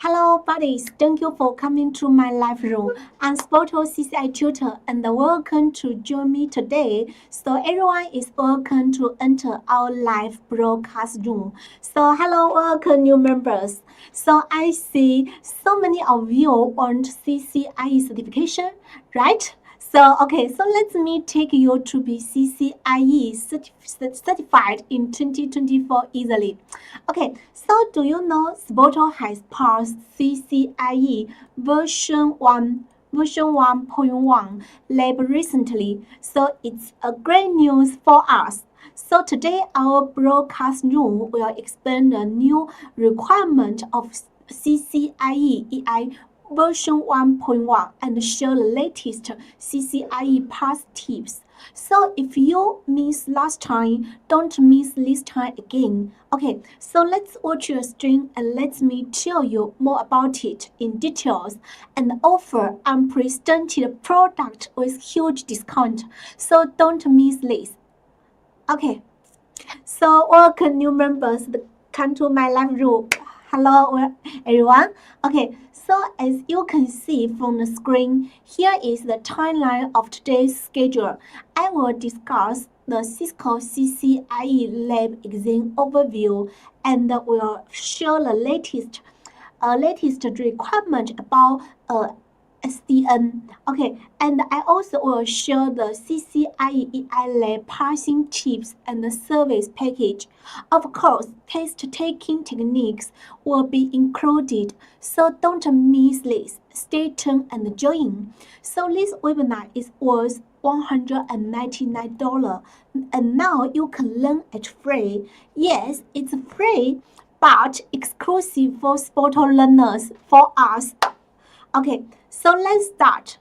Hello, buddies. Thank you for coming to my live room. I'm SPOTO CCIE tutor and welcome to join me today. So everyone is welcome to enter our live broadcast room. So hello, welcome new members. So I see so many of you want CCIE certification, right? So let me take you to be CCIE certified in 2024 easily. Okay, so do you know SPOTO has passed CCIE version 1.1 lab recently, so it's a great news for us. So today our broadcast room will explain the new requirement of CCIE EI version 1.1 and share the latest CCIE pass tips. So if you missed last time, don't miss this time again. Okay, so let's watch your stream and let me tell you more about it in details and offer unprecedented product with huge discount. So don't miss this. Okay, so welcome new members come to my live room. Hello everyone. Okay, so as you can see from the screen, here is the timeline of today's schedule. I will discuss the Cisco CCIE lab exam overview and will share the latest requirement about SDN. Okay, and I also will share the CCIE EI lab passing tips and the service package. Of course, test-taking techniques will be included, so don't miss this. Stay tuned and join. So this webinar is worth $199, and now you can learn it free. Yes, it's free, but exclusive for SPOTO learners for us. Okay, so let's start.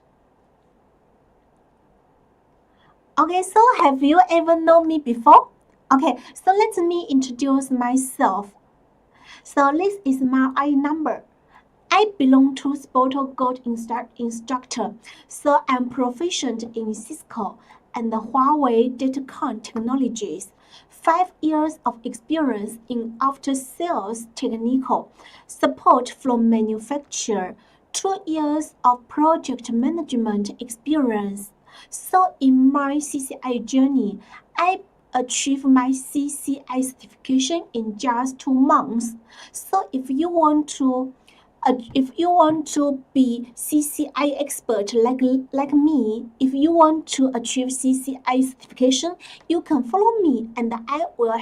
Okay, so have you ever known me before? Okay, so let me introduce myself. So this is my ID number. I belong to SPOTO Gold Instructor, so I'm proficient in Cisco and the Huawei Datacom technologies. 5 years of experience in after-sales technical support from manufacturer. 2 years of project management experience. So in my CCIE journey, I achieved my CCIE certification in just 2 months. So if you want to be CCIE expert like me, if you want to achieve CCIE certification, you can follow me and I will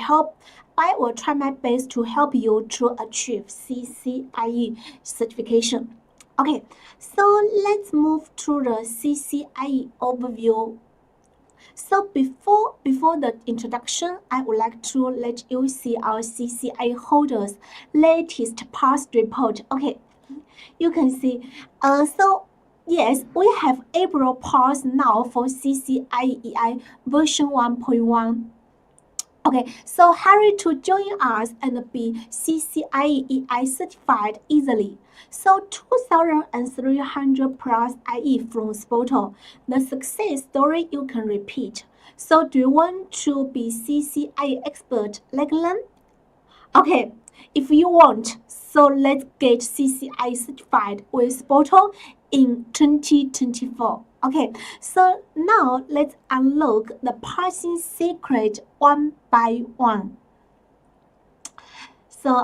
try my best to help you to achieve CCIE certification. Okay, so let's move to the CCIE overview. So before the introduction, I would like to let you see our CCIE holders' latest past report. Okay, you can see. So yes, we have April pass now for CCIE EI version 1.1. Okay, so hurry to join us and be CCIE EI certified easily. So 2,300 plus IE from SPOTO, the success story you can repeat. So do you want to be CCIE expert like them? Okay, if you want, so let's get CCIE certified with SPOTO in 2024. Okay, so now let's unlock the passing secret one by one. So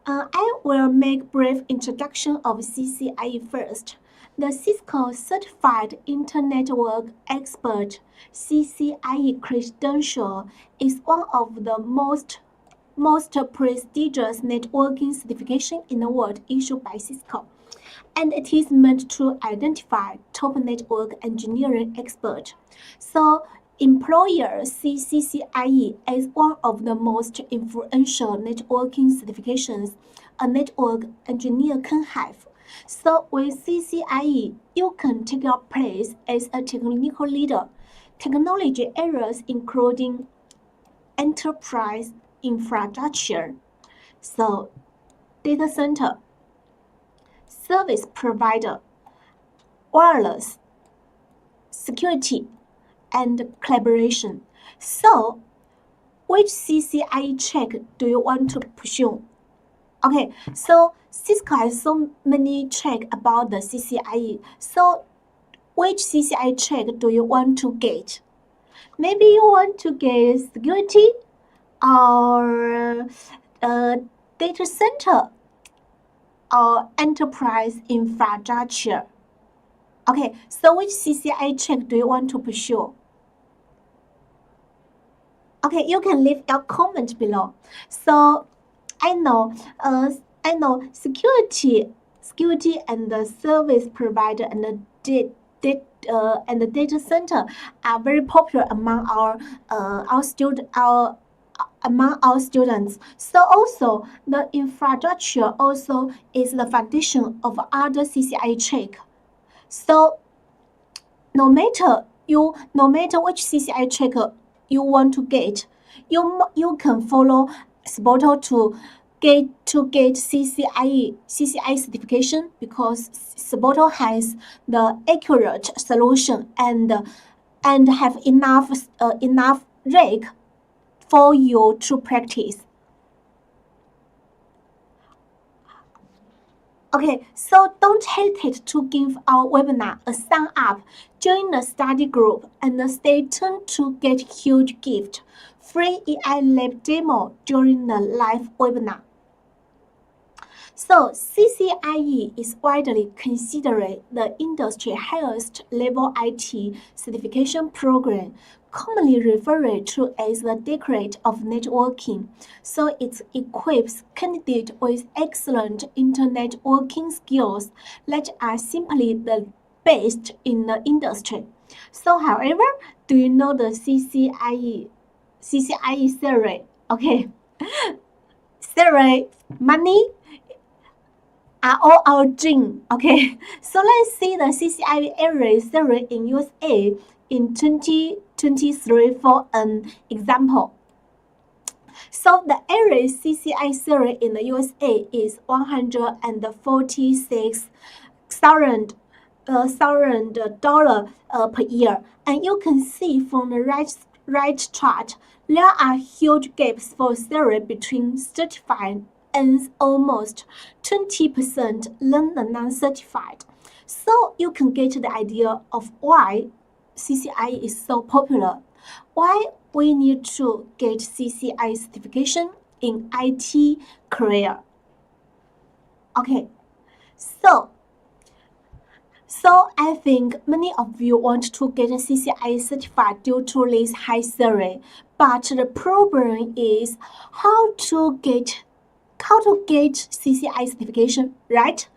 I will make brief introduction of CCIE first. The Cisco Certified Internet Network Expert CCIE credential is one of the most prestigious networking certification in the world issued by Cisco, and it is meant to identify top network engineering experts. So employers see CCIE as one of the most influential networking certifications a network engineer can have. So with CCIE, you can take your place as a technical leader. Technology areas including enterprise infrastructure, so data center, service provider, wireless, security, and collaboration. So, which CCIE track do you want to pursue? Okay, so Cisco has so many track about the CCIE. So which CCIE track do you want to get? Maybe you want to get security or data center or enterprise infrastructure. Okay, so which CCIE track do you want to pursue? Okay, you can leave your comment below. So I know, security and the service provider and the data center are very popular among our students. So also the infrastructure also is the foundation of other CCIE track. So no matter which CCIE track you want to get, you can follow SPOTO to get CCIE certification, because SPOTO has the accurate solution and have enough rate for you to practice. Okay, so don't hesitate to give our webinar a sign up, join the study group, and stay tuned to get huge gift, free AI lab demo during the live webinar. So CCIE is widely considered the industry highest level IT certification program, commonly referred to as the Decade of Networking. So it equips candidates with excellent internet working skills that are simply the best in the industry. So however, do you know the CCIE theory? Okay. Theory, money are all our dream. Okay, so let's see the CCIE area theory in USA in 2023 for an example. So the area CCIE theory in the USA is $146,000 per year, and you can see from the right chart there are huge gaps for theory between certified and almost 20% than the non-certified. So you can get the idea of why CCIE is so popular, why we need to get CCIE certification in IT career. Okay, so I think many of you want to get a CCIE certified due to this high salary, but the problem is how to get CCIE certification, right?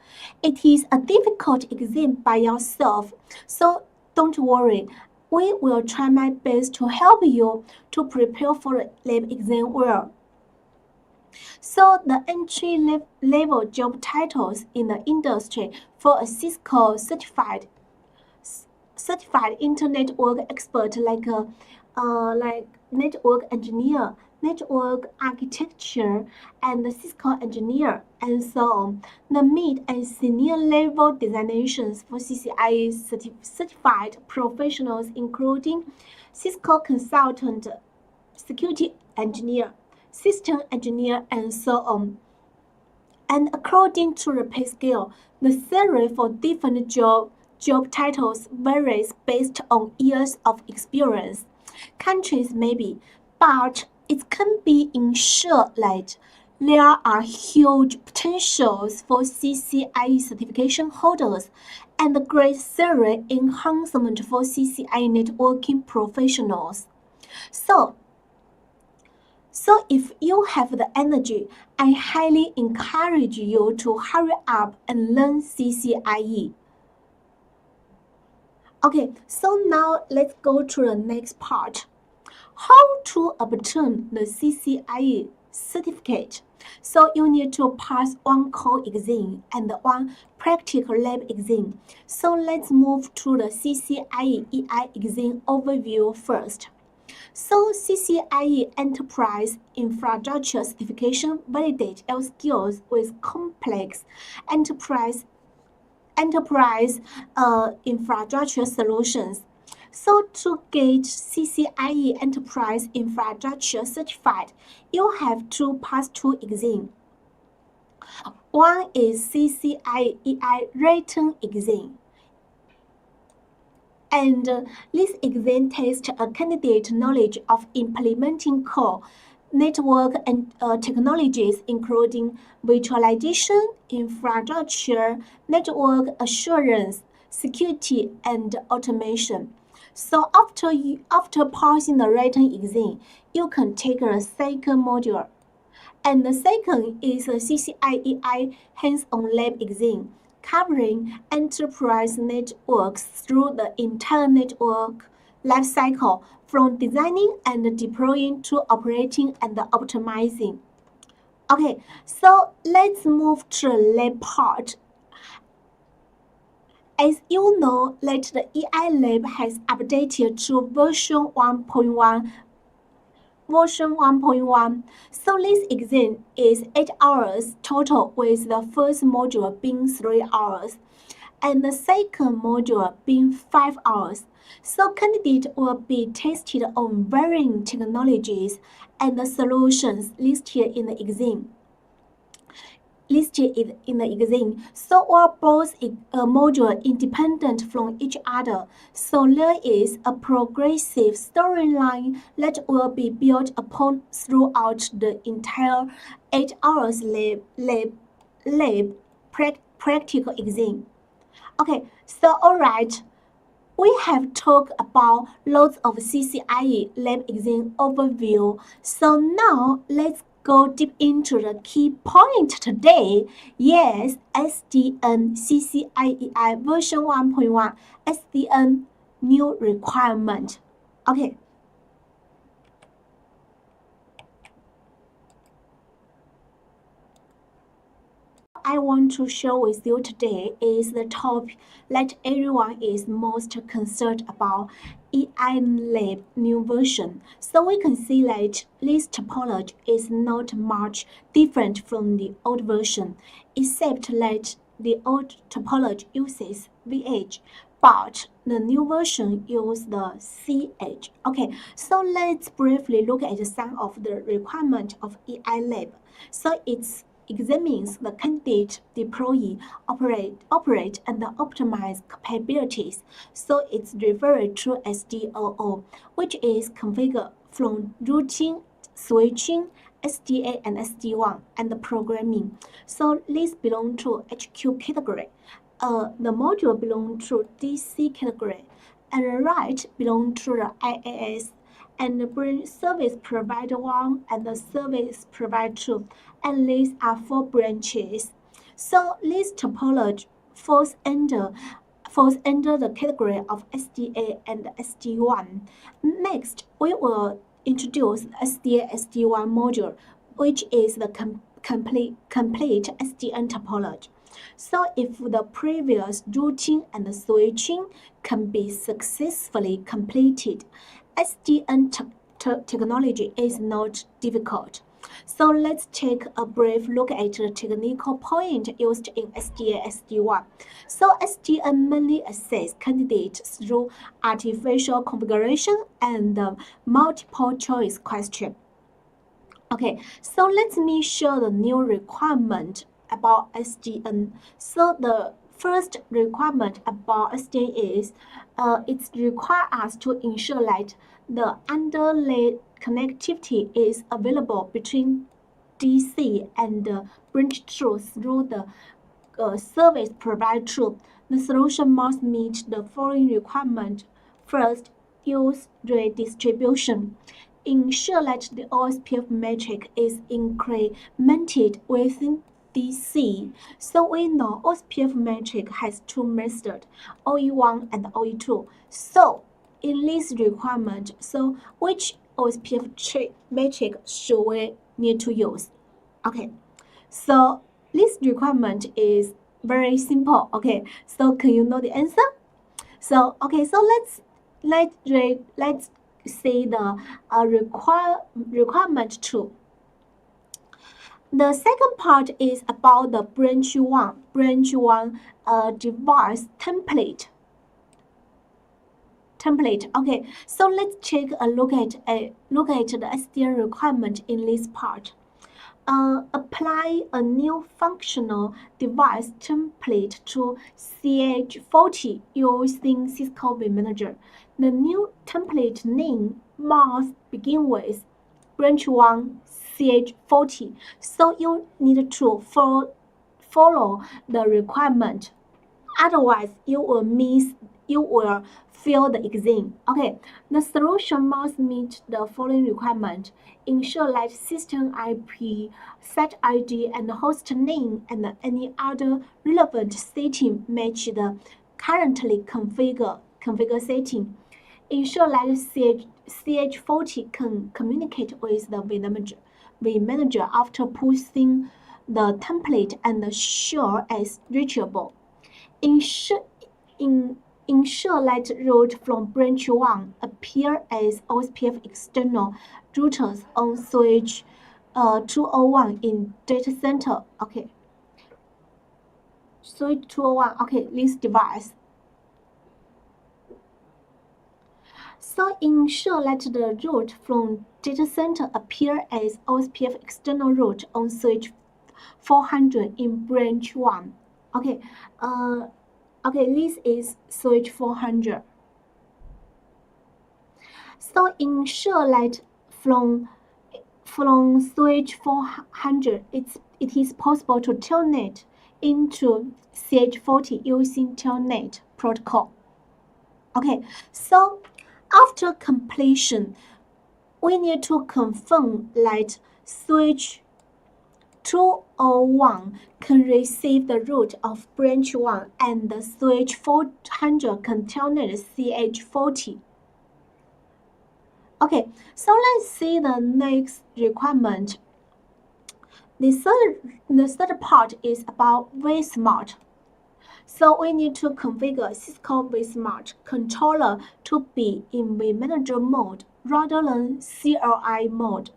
It is a difficult exam by yourself, so don't worry. We will try my best to help you to prepare for the lab exam well. So the entry-level job titles in the industry for a Cisco certified internet work expert like network engineer, network architecture, and Cisco engineer, and so on. The mid and senior level designations for CCIE certified professionals including Cisco consultant, security engineer, system engineer, and so on. And according to the pay scale, the salary for different job titles varies based on years of experience. Countries maybe, but it can be ensured that there are huge potentials for CCIE certification holders and great salary enhancement for CCIE networking professionals. So if you have the energy, I highly encourage you to hurry up and learn CCIE. Okay, so now let's go to the next part. How to obtain the CCIE certificate. So you need to pass one core exam and one practical lab exam. So let's move to the CCIE EI exam overview first. So CCIE Enterprise Infrastructure Certification validates your skills with complex enterprise infrastructure solutions. So to get CCIE Enterprise Infrastructure certified, you have to pass two exams. One is CCIE EI written exam. And this exam tests a candidate knowledge of implementing core network and technologies including virtualization, infrastructure, network assurance, security, and automation. So after passing the written exam, you can take a second module. And the second is a CCIE hands-on lab exam, covering enterprise networks through the entire network lifecycle, from designing and deploying to operating and optimizing. Okay, so let's move to the lab part. As you know, that the EI lab has updated to version 1.1. So this exam is 8 hours total, with the first module being 3 hours and the second module being 5 hours. So candidates will be tested on varying technologies and the solutions listed in the exam. So are both modules independent from each other. So there is a progressive storyline that will be built upon throughout the entire 8 hours lab practical exam. Okay, so alright. We have talked about lots of CCIE lab exam overview. So now let's go deep into the key point today. Yes, SDN CCIE version 1.1 SDN new requirement. Okay. I want to share with you today is the topic that everyone is most concerned about, EI Lab new version. So we can see that this topology is not much different from the old version, except that the old topology uses VH, but the new version uses the CH. Okay, so let's briefly look at some of the requirements of EI Lab. So it's examines the candidate deploy, operate, and optimize capabilities. So it's referred to as SDOO, which is configured from routing, switching, SDA and SD1, and the programming. So these belong to HQ category. The module belong to DC category, and the right belong to the IaaS, and the branch service provider 1 and the service provider 2, and these are 4 branches. So this topology falls under the category of SDA and SD1. Next, we will introduce the SDA SD1 module, which is the complete SDN topology. So if the previous routing and switching can be successfully completed, SDN technology is not difficult. So let's take a brief look at the technical point used in SDA SD1. So SDN mainly assess candidates through artificial configuration and multiple choice question. Okay, so let me show the new requirement about SDN. So the first requirement about SDN is it requires us to ensure that the underlay connectivity is available between DC and branch true through the service provider true. The solution must meet the following requirement. First, use redistribution. Ensure that the OSPF metric is incremented within DC. So we know OSPF metric has 2 methods, OE1 and OE2. So in this requirement, so which OSPF metric should we need to use? Okay, so this requirement is very simple. Okay, so can you know the answer? So okay, so let's see the requirement 2. The second part is about the branch 1 device template. Okay, so let's take a look at the SDN requirement in this part. apply a new functional device template to CH40 using Cisco vManager. The new template name must begin with branch 1 CH40, so you need to follow the requirement. Otherwise, you will fail the exam. Okay, the solution must meet the following requirement. Ensure that system IP, site ID, and host name and any other relevant setting match the currently configure setting. Ensure that CH40 can communicate with the vManager after pushing the template and sure as reachable. Ensure that route from branch 1 appear as OSPF external routers on switch 201 in data center. Okay. Switch 201. Okay, this device. So ensure that the route from data center appear as OSPF external route on switch 400 in branch 1. Okay. Okay, this is switch 400. So ensure that from switch 400, it is possible to telnet into CH40 using telnet protocol. Okay, so after completion, we need to confirm that switch 201 can receive the route of branch 1 and the switch 400 can telnet CH40. Okay, so let's see the next requirement. The third part is about vSmart. So we need to configure Cisco vSmart controller to be in vManager mode rather than CLI mode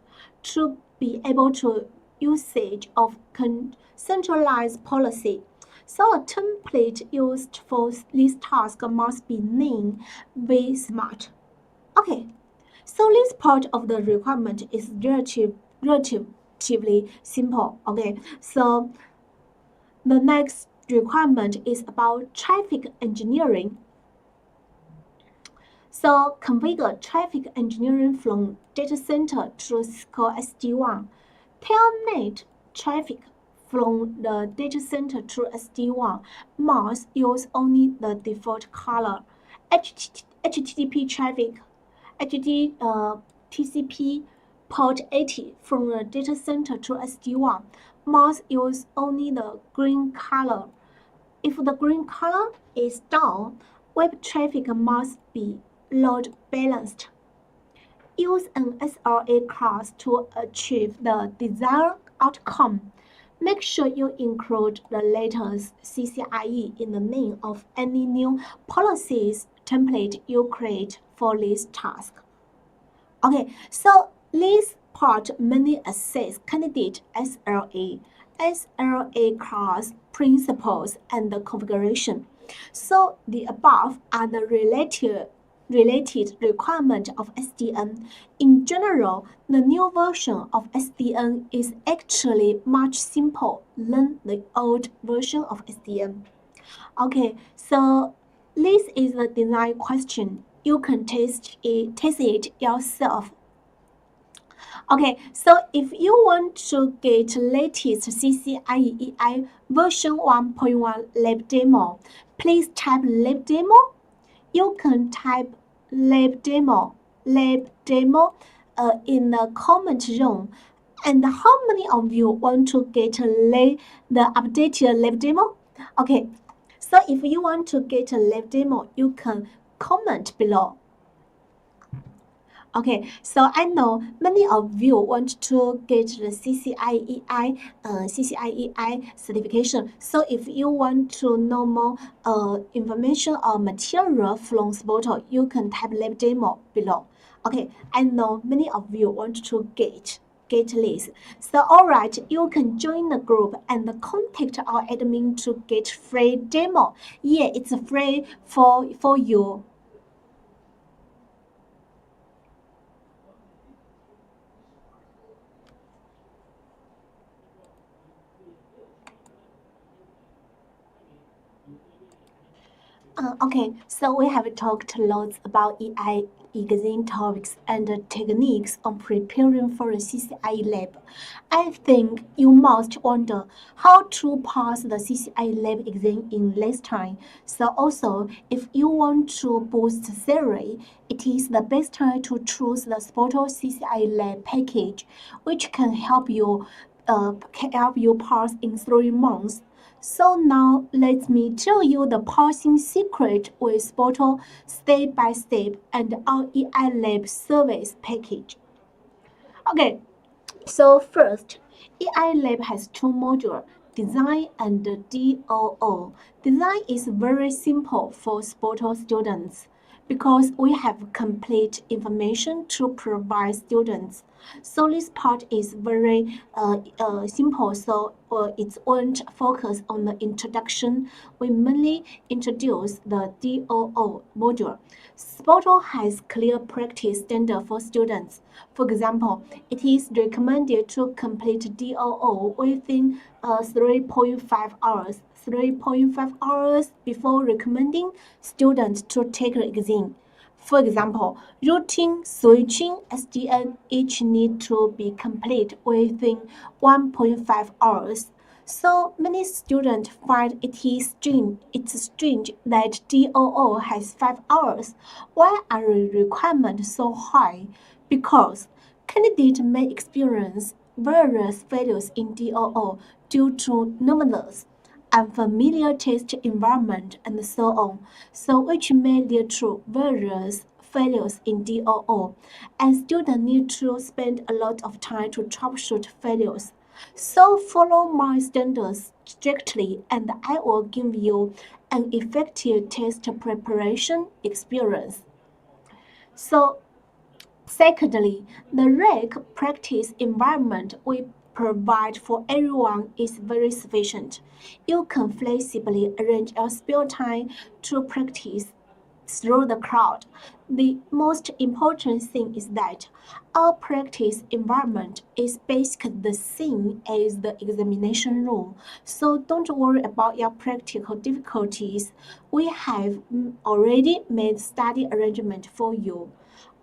to be able to usage of centralized policy. So a template used for this task must be named vSmart. Okay, so this part of the requirement is relatively simple. Okay, so the next requirement is about traffic engineering. So configure traffic engineering from data center to Cisco SD-WAN. Telnet traffic from the data center to SD-WAN must use only the default color. HTTP traffic, TCP port 80 from the data center to SD-WAN must use only the green color. If the green color is down, web traffic must be load balanced. Use an SLA class to achieve the desired outcome. Make sure you include the latest CCIE in the name of any new policies template you create for this task. Okay, so this part mainly assess candidate SLA class principles and the configuration. So the above are the related requirement of SDN. In general, the new version of SDN is actually much simpler than the old version of SDN. Okay, so this is the design question. You can test it yourself. Okay, so if you want to get latest CCIE EI version 1.1 lab demo, please type lab demo. You can type lab demo in the comment zone. And how many of you want to get the updated lab demo? Okay, so if you want to get a lab demo, you can comment below. Okay, so I know many of you want to get the CCIE EI certification. So if you want to know more information or material from SPOTO, you can type lab demo below. Okay, I know many of you want to get this. So alright, you can join the group and contact our admin to get free demo. Yeah, it's free for you. Okay, so we have talked lots about EI exam topics and techniques on preparing for a CCIE lab. I think you must wonder how to pass the CCIE lab exam in less time. So also, if you want to boost theory, it is the best time to choose the SPOTO CCIE lab package, which can help you pass in 3 months. So now let me tell you the parsing secret with SPOTO step by step and our EI Lab service package. Okay, so first, EI Lab has two modules, Design and DOO. Design is very simple for SPOTO students because we have complete information to provide students. So this part is very simple, so it won't focus on the introduction. We mainly introduce the DOO module. SPOTO has clear practice standard for students. For example, it is recommended to complete DOO within 3.5 hours. 3.5 hours before recommending students to take the exam. For example, routing, switching, SDN each need to be complete within 1.5 hours. So many students find it's strange that DOO has 5 hours. Why are the requirements so high? Because candidates may experience various failures in DOO due to numerous unfamiliar test environment and so on, so which may lead to various failures in DOO, and students need to spend a lot of time to troubleshoot failures. So follow my standards strictly and I will give you an effective test preparation experience. So secondly, the REC practice environment we provide for everyone is very sufficient. You can flexibly arrange your spare time to practice through the crowd. The most important thing is that our practice environment is basically the same as the examination room, so don't worry about your practical difficulties. We have already made study arrangement for you.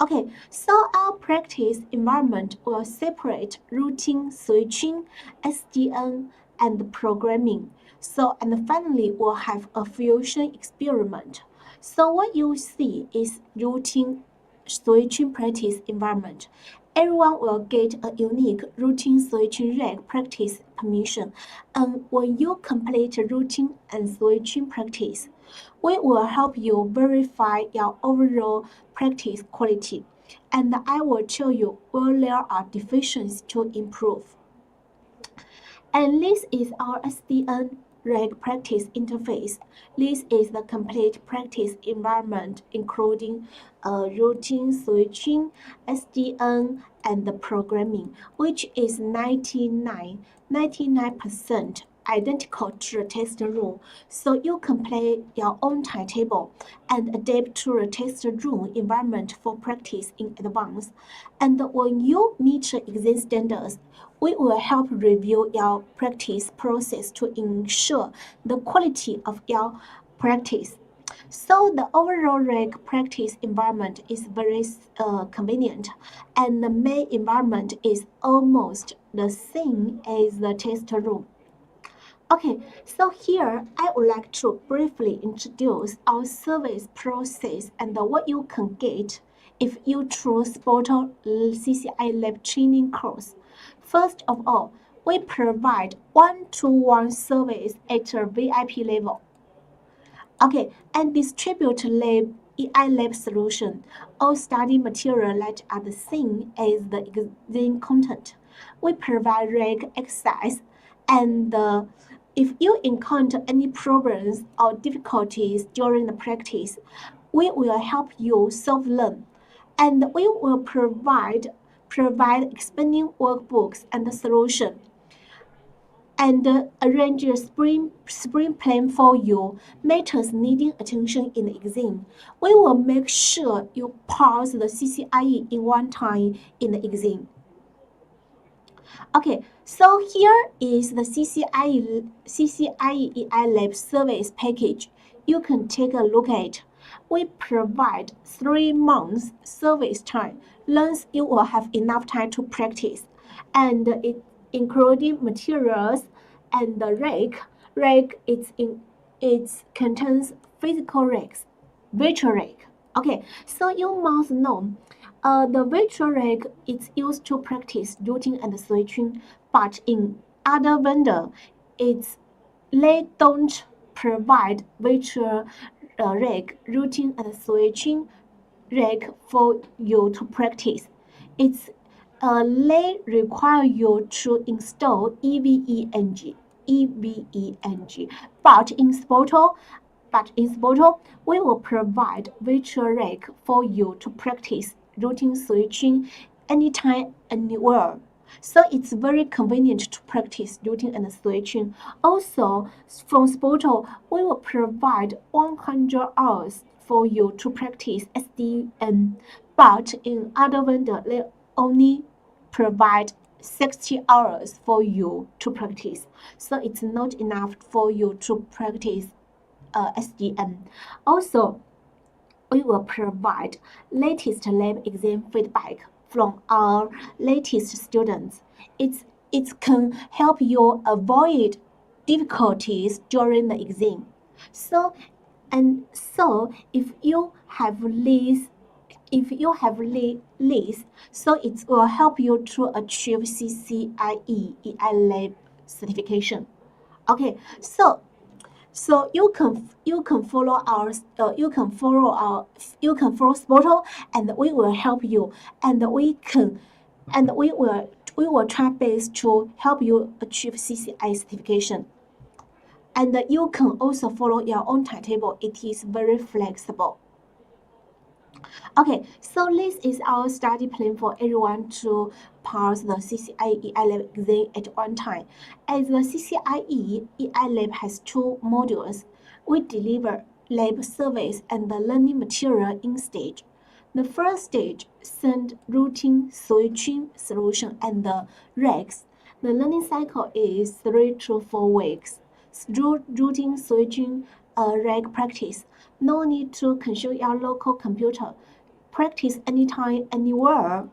Okay, so our practice environment will separate routing, switching, SDN, and programming. So, and finally, we'll have a fusion experiment. So what you see is routing switching practice environment. Everyone will get a unique routing switching reg practice permission. And when you complete routing and switching practice, we will help you verify your overall practice quality. And I will tell you where there are deficiencies to improve. And this is our SDN reg practice interface. This is the complete practice environment including routing, switching, SDN, and the programming, which is 99% identical to the test room. So you can play your own timetable and adapt to the test room environment for practice in advance. And when you meet the exam standards, we will help review your practice process to ensure the quality of your practice. So the overall reg practice environment is very convenient, and the main environment is almost the same as the test room. Okay, so here I would like to briefly introduce our service process and what you can get if you choose SPOTO CCI Lab training course. First of all, we provide one-to-one service at a VIP level. Okay, and distribute lab EI lab solution. All study material that are the same as the exam content. We provide reg exercise, and if you encounter any problems or difficulties during the practice, we will help you solve them, and we will provide explaining workbooks and the solution and arrange a sprint plan for you, matters needing attention in the exam. We will make sure you pass the CCIE in one time in the exam. Okay, so here is the CCIE EI Lab service package. you can take a look at. We provide 3 months service time. Once you will have enough time to practice, and it including materials and the rake. Rake it contains physical rakes, virtual rake. Okay, so you must know. The virtual rake is used to practice routing and switching, but in other vendor, it's they don't provide virtual rake routing and switching rake for you to practice. It's they require you to install EVENG. But in SPOTO, we will provide virtual rake for you to practice routing switching anytime, anywhere. So it's very convenient to practice routing and switching. Also, from SPOTO, we will provide 100 hours for you to practice SDN, but in other vendor, they only provide 60 hours for you to practice. So it's not enough for you to practice SDN. Also, we will provide latest lab exam feedback from our latest students. It can help you avoid difficulties during the exam. So if you have this, so it will help you to achieve CCIE EI lab certification. Okay, so you can follow SPOTO, and we will help you, and we will try best to help you achieve CCI certification. And you can also follow your own timetable. It is very flexible. Okay, so this is our study plan for everyone to pass the CCIE EI Lab exam at one time. As the CCIE EI Lab has 2 modules, we deliver lab service and the learning material in stage. The first stage, send routing, switching solution and the racks. The learning cycle is 3 to 4 weeks. Routing, switching, rack practice. No need to consult your local computer. Practice anytime, anywhere.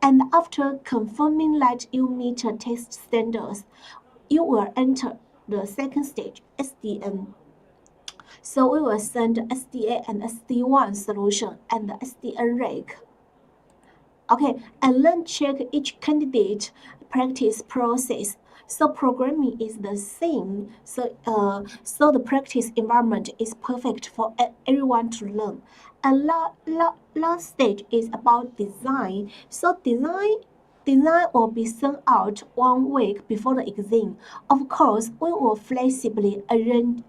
And after confirming that you meet test standards, you will enter the second stage, SDN. So we will send SDA and SD1 solution and the SDN rake. Okay, and then check each candidate practice process. So programming is the same. So the practice environment is perfect for everyone to learn. And last stage is about design. So design will be sent out 1 week before the exam. Of course, we will flexibly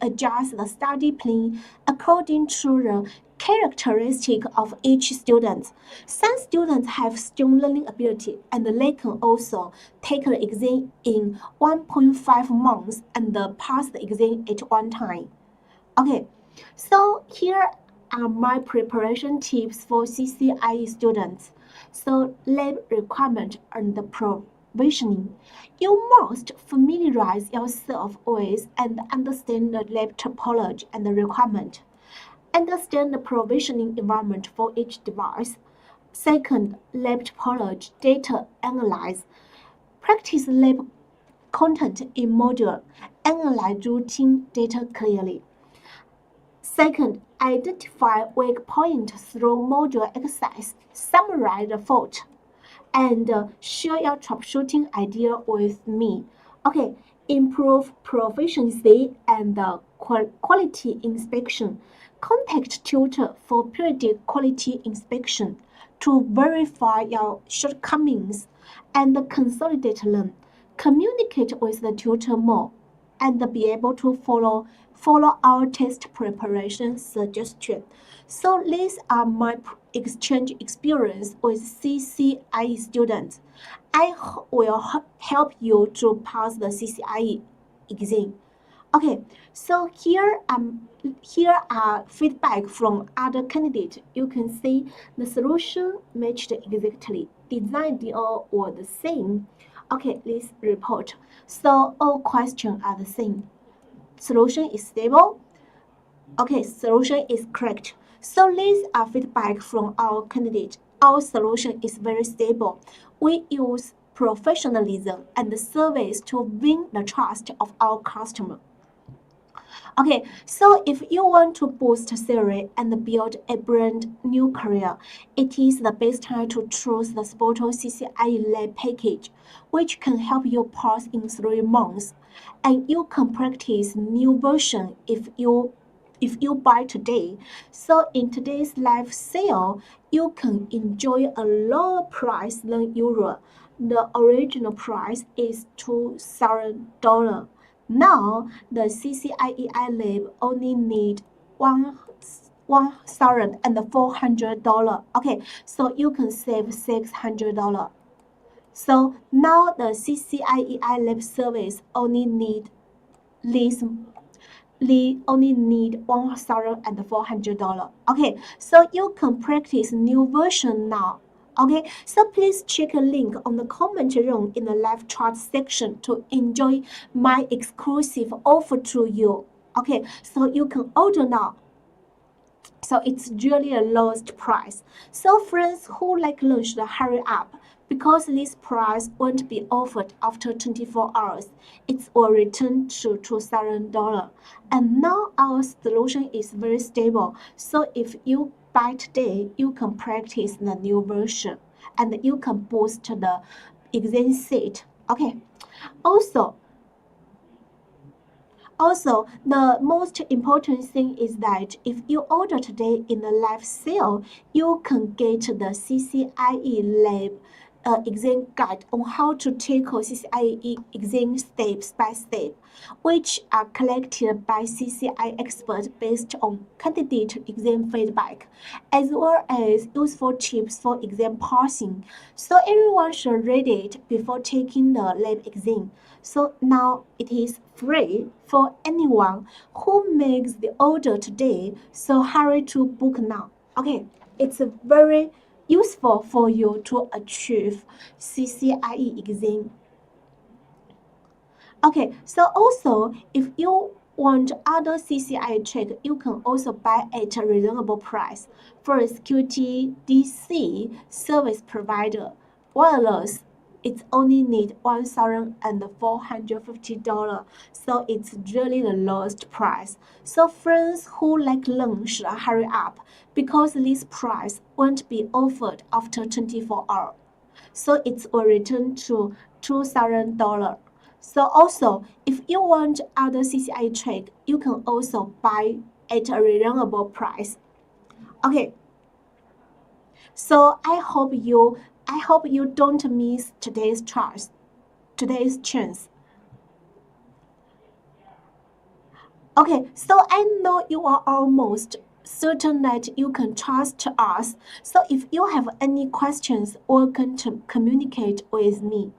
adjust the study plan according to the characteristic of each student. Some students have strong learning ability, and they can also take the exam in 1.5 months and pass the exam at one time. Okay, so here are my preparation tips for CCIE students. So lab requirement and the provisioning. You must familiarize yourself with and understand the lab topology and the requirement. Understand the provisioning environment for each device. Second, lab topology, data analyze. Practice lab content in module. Analyze routing data clearly. Second, identify weak points through module exercise. Summarize the fault and share your troubleshooting idea with me. Okay, improve proficiency and quality inspection. Contact tutor for periodic quality inspection to verify your shortcomings and consolidate them. Communicate with the tutor more and be able to follow our test preparation suggestion. So these are my exchange experience with CCIE students. I will help you to pass the CCIE exam. Okay, so here are feedback from other candidates. You can see the solution matched exactly. Design DO were the same. Okay, let's report. So all questions are the same. Solution is stable. Okay, solution is correct. So these are feedback from our candidate. Our solution is very stable. We use professionalism and service to win the trust of our customer. Okay, so if you want to boost salary and build a brand new career, it is the best time to choose the SPOTO CCIE Lab package, which can help you pass in 3 months. And you can practice new version if you buy today. So in today's live sale, you can enjoy a lower price than usual. The original price is $2,000. Now the CCIEI lab only need $1,400. Okay, so you can save $600. So now the CCIEI lab service only need this only need $1,400. Okay, so you can practice new version now. Okay, so please check a link on the comment room in the live chat section to enjoy my exclusive offer to you. Okay, so you can order now. So it's really a lowest price. So friends who like lunch should hurry up because this price won't be offered after 24 hours. It will return to $2,000. And now our solution is very stable. So if you buy today, you can practice the new version and you can boost the exam seat. Okay. Also, the most important thing is that if you order today in the live sale, you can get the CCIE Lab exam guide on how to tackle CCIE exam step by step, which are collected by CCIE experts based on candidate exam feedback, as well as useful tips for exam passing. So everyone should read it before taking the lab exam. So now it is free for anyone who makes the order today. So hurry to book now. Okay, it's very useful for you to achieve CCIE exam. Okay, so also if you want other CCIE check, you can also buy at a reasonable price. First, QTDC service provider, wireless, it only need $1,450. So it's really the lowest price. So friends who like lunch should hurry up because this price won't be offered after 24 hours. So it will return to $2,000. So also, if you want other CCI trade, you can also buy at a reasonable price. Okay. So I hope you don't miss today's chance. Okay, so I know you are almost certain that you can trust us. So if you have any questions, welcome to communicate with me.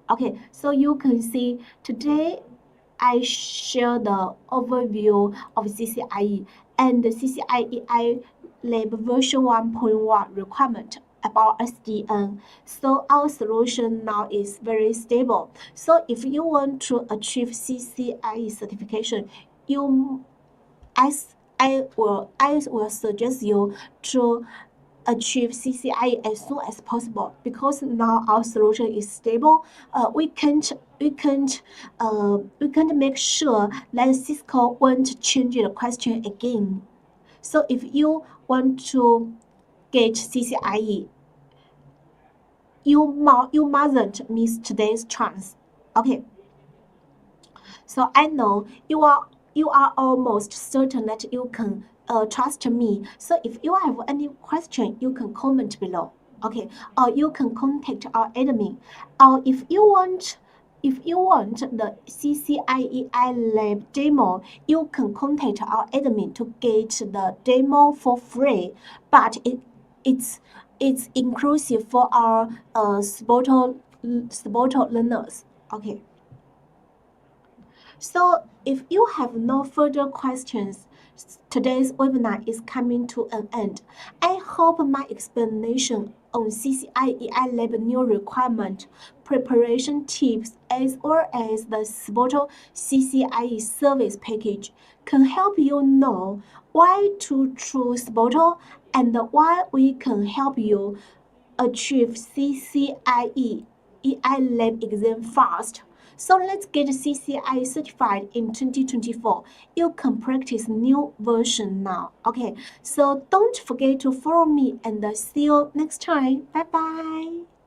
Okay, so you can see today I share the overview of CCIE and the CCIE Lab version 1.1 requirement about SDN. So our solution now is very stable. So if you want to achieve CCIE certification, I will suggest you to achieve CCIE as soon as possible because now our solution is stable. We can't make sure that Cisco won't change the question again. So if you want to get CCIE, you mustn't miss today's chance. Okay. So I know you are almost certain that you can trust me. So if you have any question, you can comment below. Okay, or you can contact our admin. Or if you want the CCIEI lab demo, you can contact our admin to get the demo for free. But it's inclusive for our SPOTO learners. Okay. So if you have no further questions, today's webinar is coming to an end. I hope my explanation on CCIEI Lab new requirement, preparation tips, as well as the SPOTO CCIE service package can help you know why to choose SPOTO and why we can help you achieve CCIE EI lab exam fast. So let's get CCIE certified in 2024. You can practice new version now. Okay, so don't forget to follow me and see you next time. Bye bye.